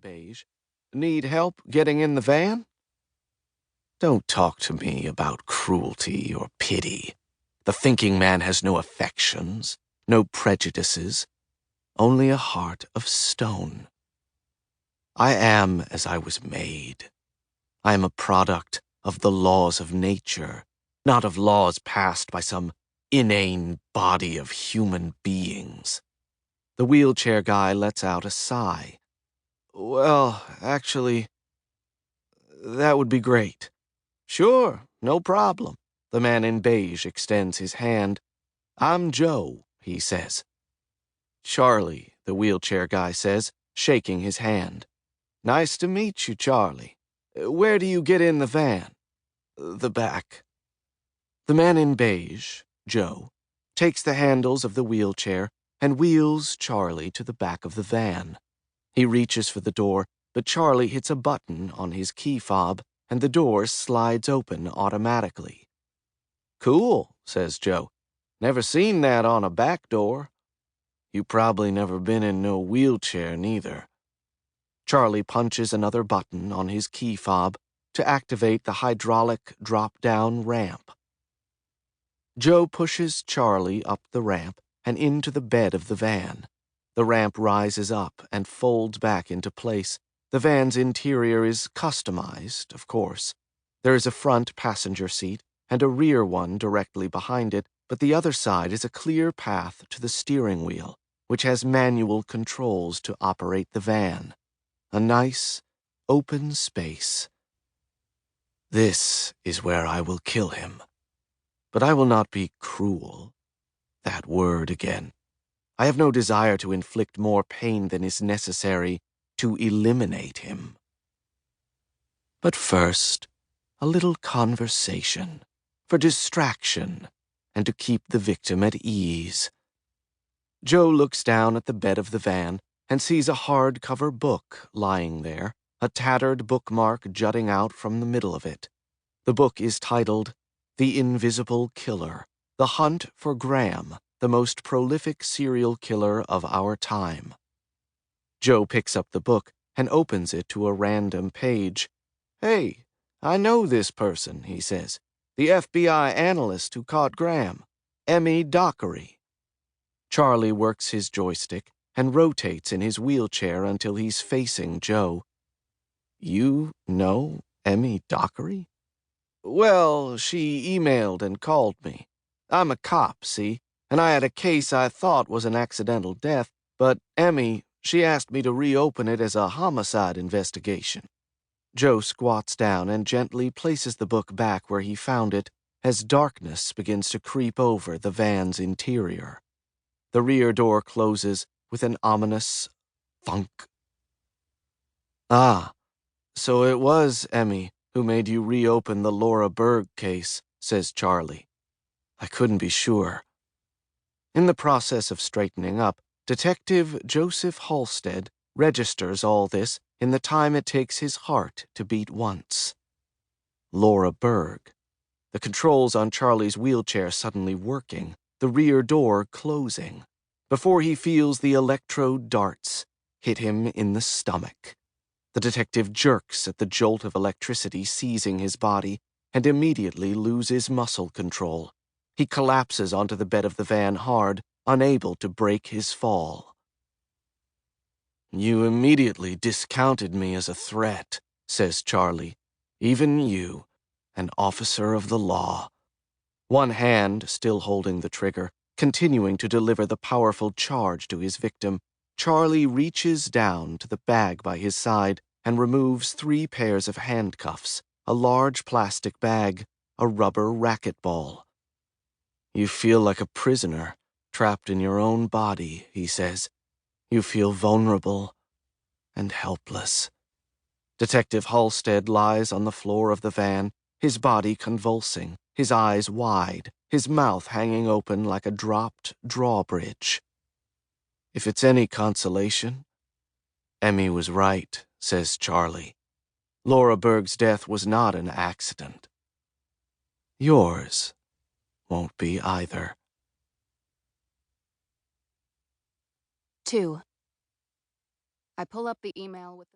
in beige. Need help getting in the van? Don't talk to me about cruelty or pity. The thinking man has no affections, no prejudices, only a heart of stone. I am as I was made. I am a product of the laws of nature, not of laws passed by some inane body of human beings. The wheelchair guy lets out a sigh. Well, actually, that would be great. Sure, no problem. The man in beige extends his hand. I'm Joe, he says. Charlie, the wheelchair guy says, shaking his hand. Nice to meet you, Charlie. Where do you get in the van? The back. The man in beige, Joe, takes the handles of the wheelchair and wheels Charlie to the back of the van. He reaches for the door, but Charlie hits a button on his key fob and the door slides open automatically. Cool, says Joe. Never seen that on a back door. You probably never been in no wheelchair neither. Charlie punches another button on his key fob to activate the hydraulic drop-down ramp. Joe pushes Charlie up the ramp and into the bed of the van. The ramp rises up and folds back into place. The van's interior is customized, of course. There is a front passenger seat and a rear one directly behind it, but the other side is a clear path to the steering wheel, which has manual controls to operate the van. A nice, open space. This is where I will kill him. But I will not be cruel. That word again. I have no desire to inflict more pain than is necessary to eliminate him. But first, a little conversation, for distraction, and to keep the victim at ease. Joe looks down at the bed of the van and sees a hardcover book lying there, a tattered bookmark jutting out from the middle of it. The book is titled The Invisible Killer, The Hunt for Graham, the most prolific serial killer of our time. Joe picks up the book and opens it to a random page. Hey, I know this person, he says. The FBI analyst who caught Graham, Emmy Dockery. Charlie works his joystick and rotates in his wheelchair until he's facing Joe. You know Emmy Dockery? Well, she emailed and called me. I'm a cop, see, and I had a case I thought was an accidental death, but Emmy, she asked me to reopen it as a homicide investigation. Joe squats down and gently places the book back where he found it as darkness begins to creep over the van's interior. The rear door closes with an ominous thunk. Ah, so it was Emmy who made you reopen the Laura Berg case, says Charlie. I couldn't be sure. In the process of straightening up, Detective Joseph Halstead registers all this in the time it takes his heart to beat once. Laura Berg. The controls on Charlie's wheelchair suddenly working, the rear door closing, before he feels the electrode darts hit him in the stomach. The detective jerks at the jolt of electricity seizing his body and immediately loses muscle control. He collapses onto the bed of the van hard, unable to break his fall. You immediately discounted me as a threat, says Charlie. Even you, an officer of the law. One hand still holding the trigger, continuing to deliver the powerful charge to his victim, Charlie reaches down to the bag by his side and removes 3 pairs of handcuffs, a large plastic bag, a rubber racquetball. You feel like a prisoner, trapped in your own body, he says. You feel vulnerable and helpless. Detective Halstead lies on the floor of the van, his body convulsing, his eyes wide, his mouth hanging open like a dropped drawbridge. If it's any consolation, Emmy was right, says Charlie. Laura Berg's death was not an accident. Yours won't be either. 2. I pull up the email with the